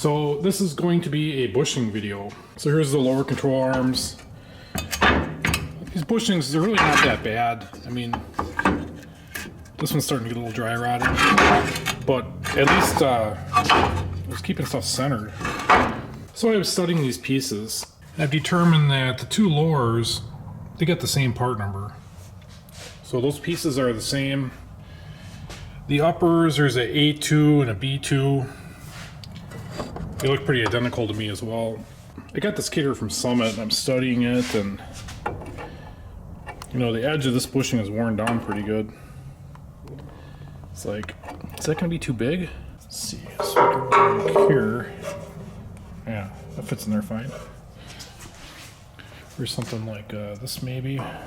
So this is going to be a bushing video. So here's the lower control arms. These bushings, they're really not that bad. I mean, this one's starting to get a little dry rotted, but at least it's keeping stuff centered. So I was studying these pieces. I've determined that the two lowers, they get the same part number. So those pieces are the same. The uppers, there's a A2 and a B2. They look pretty identical to me as well. I got this kit here from Summit and I'm studying it, and you know, the edge of this bushing is worn down pretty good. It's like, is that gonna be too big? Let's see, so we can look here. Yeah, that fits in there fine. Or something like this maybe. How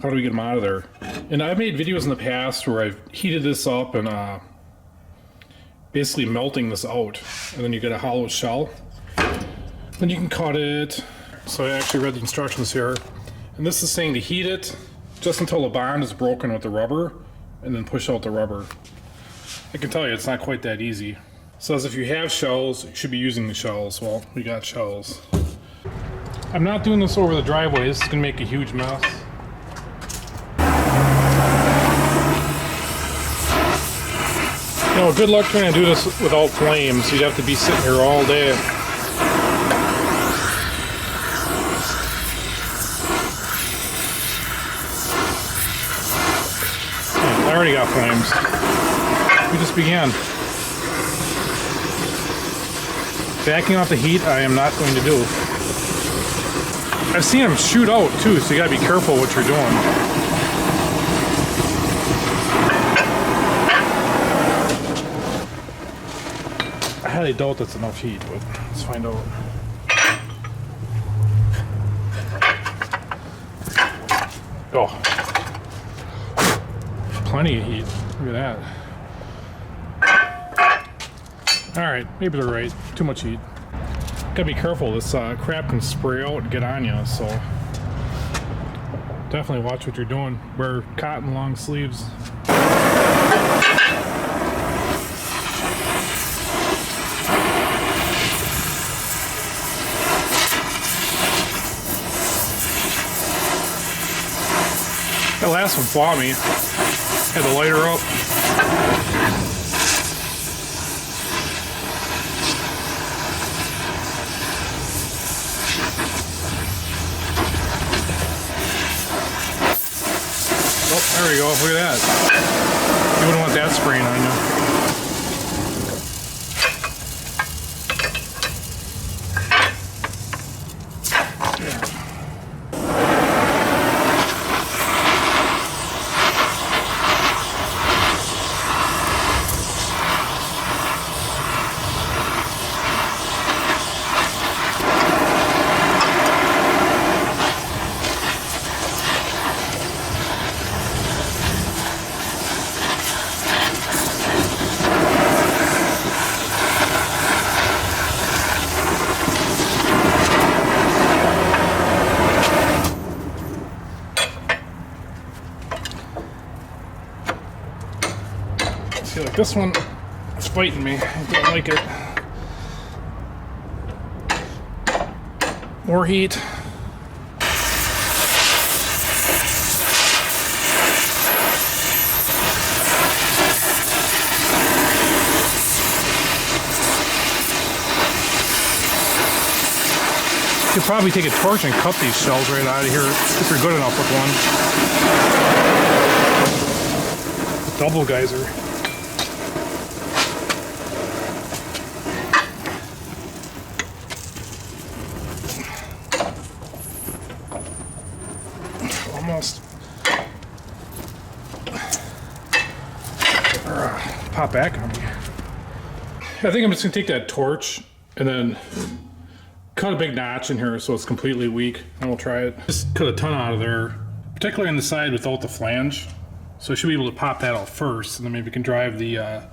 do we get them out of there? And I've made videos in the past where I've heated this up and basically melting this out, and then you get a hollow shell. Then you can cut it. So I actually read the instructions here, and this is saying to heat it just until the bond is broken with the rubber, and then push out the rubber. I can tell you it's not quite that easy. It says if you have shells, you should be using the shells. Well, we got shells. I'm not doing this over the driveway. This is gonna make a huge mess. You know, good luck trying to do this without flames. You'd have to be sitting here all day. I already got flames. We just began. Backing off the heat, I am not going to do. I've seen them shoot out too, so you gotta be careful what you're doing. I highly doubt that's enough heat, but let's find out. Oh. Plenty of heat. Look at that. Alright, maybe they're right. Too much heat. Gotta be careful. This crap can spray out and get on you, so definitely watch what you're doing. Wear cotton long sleeves. That last one fought me. Had the lighter up. Oh, there we go. Look at that. You wouldn't want that spraying on you. See, like this one is fighting me. I don't like it. More heat. You could probably take a torch and cut these shells right out of here if you're good enough with one. Double geyser. Almost. Pop back on me. I think I'm just gonna take that torch and then cut a big notch in here so it's completely weak, and we'll try it. Just cut a ton out of there, particularly on the side without the flange. So I should be able to pop that out first, and then maybe we can drive the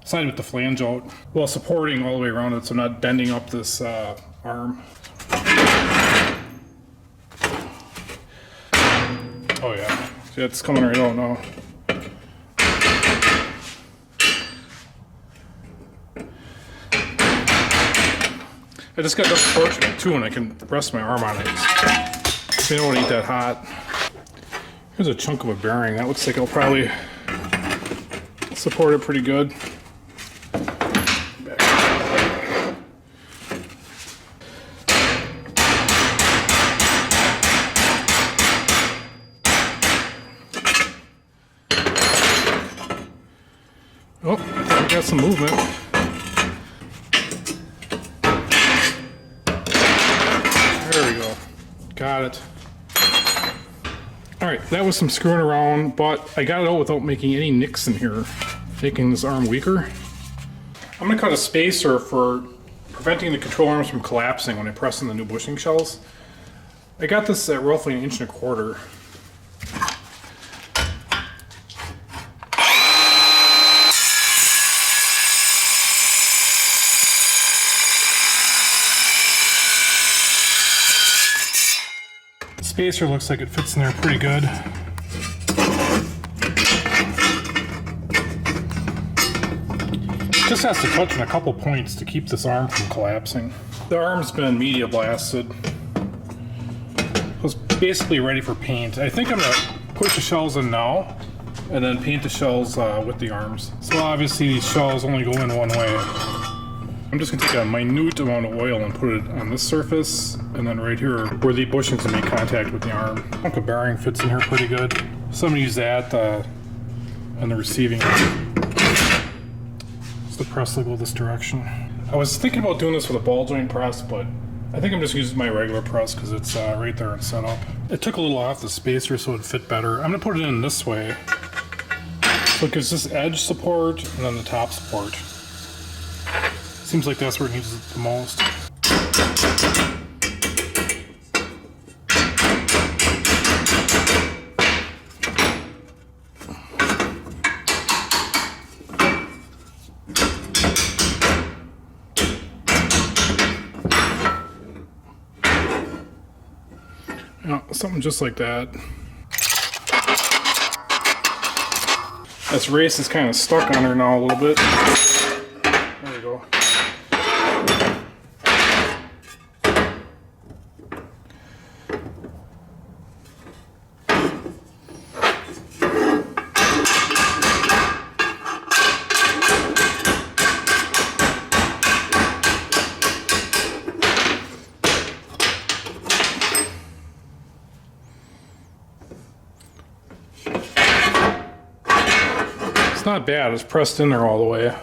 side with the flange out while supporting all the way around it, so I'm not bending up this arm. Oh yeah, see, it's coming right out now. I just got done torching it too, and I can rest my arm on it. So you don't want to eat that hot. Here's a chunk of a bearing. That looks like it'll probably support it pretty good. Oh, we got some movement. There we go. Got it. Alright, that was some screwing around, but I got it out without making any nicks in here, making this arm weaker. I'm going to cut a spacer for preventing the control arms from collapsing when I press in the new bushing shells. I got this at roughly 1.25 inches. Spacer looks like it fits in there pretty good. Just has to touch in a couple points to keep this arm from collapsing. The arm's been media blasted. It was basically ready for paint. I think I'm gonna put the shells in now and then paint the shells with the arms. So obviously these shells only go in one way. I'm just going to take a minute amount of oil and put it on this surface, and then right here where the bushings will make contact with the arm. I think the bearing fits in here pretty good. So I'm going to use that on the receiving. Just the press will go this direction. I was thinking about doing this with a ball joint press, but I think I'm just using my regular press because it's right there and set up. It took a little off the spacer so it'd fit better. I'm going to put it in this way. So it gives this edge support and then the top support. Seems like that's where it needs it the most. Yeah, something just like that. This race is kind of stuck on her now a little bit. There we go. It's not bad, it's pressed in there all the way.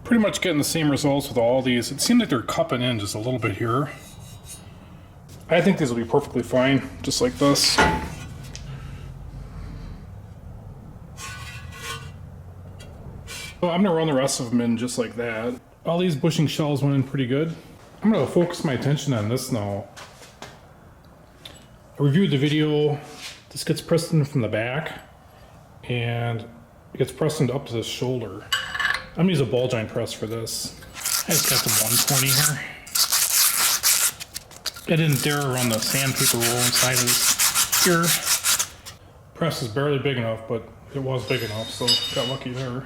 Pretty much getting the same results with all these. It seems like they're cupping in just a little bit here. I think these will be perfectly fine, just like this. So I'm gonna run the rest of them in just like that. All these bushing shells went in pretty good. I'm gonna focus my attention on this now. I reviewed the video. This gets pressed in from the back and it gets pressed into up to this shoulder. I'm gonna use a ball joint press for this. I just got the 120 here. I didn't dare run the sandpaper roll inside of this here. Press is barely big enough, but it was big enough, so got lucky there.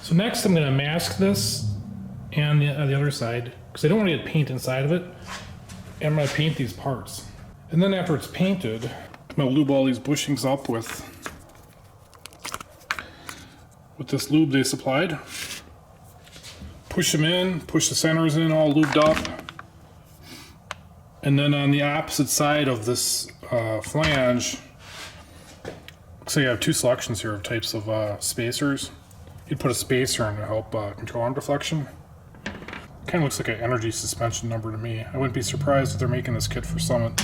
So next I'm going to mask this and the other side because I don't want to get paint inside of it. And I'm going to paint these parts. And then after it's painted, I'm going to lube all these bushings up with this lube they supplied. Push them in, push the centers in all lubed up. And then on the opposite side of this flange, looks like I have two selections here of types of spacers. You'd put a spacer in to help control arm deflection. Kind of looks like an energy suspension number to me. I wouldn't be surprised if they're making this kit for Summit.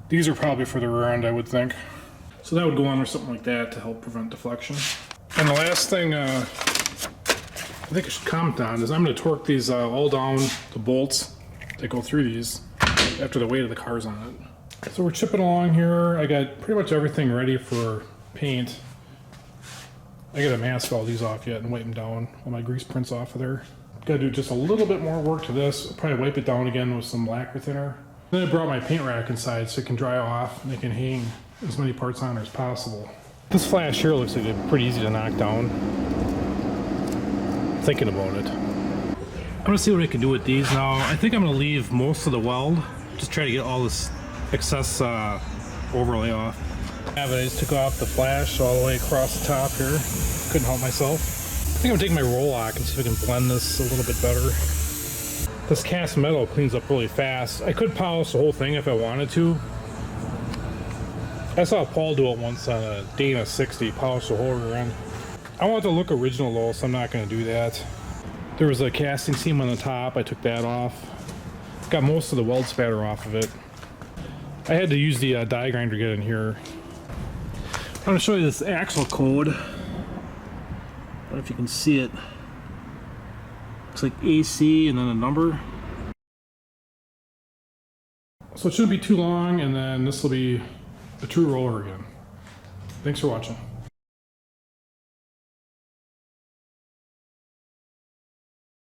These are probably for the rear end, I would think. So that would go on or something like that to help prevent deflection. And the last thing I think I should comment on is I'm going to torque these all down, the bolts that go through these, after the weight of the car's on it. So we're chipping along here. I got pretty much everything ready for paint. I gotta mask all these off yet and wipe them down while my grease prints off of there. Gotta do just a little bit more work to this. Probably wipe it down again with some lacquer thinner. Then I brought my paint rack inside so it can dry off and I can hang as many parts on as possible. This flash here looks like it's pretty easy to knock down. Thinking about it. I'm gonna see what I can do with these now. I think I'm gonna leave most of the weld. Just try to get all this excess overlay off. I just took off the flash all the way across the top here. Couldn't help myself. I think I'm gonna take my Rolock and see if I can blend this a little bit better. This cast metal cleans up really fast. I could polish the whole thing if I wanted to. I saw Paul do it once on a Dana 60, polish the whole rear end. I want it to look original though, so I'm not gonna do that. There was a casting seam on the top, I took that off. Got most of the weld spatter off of it. I had to use the die grinder to get in here. I'm gonna show you this axle code. I don't know if you can see it. Looks like AC and then a number. So it shouldn't be too long, and then this will be a true roller again. Thanks for watching.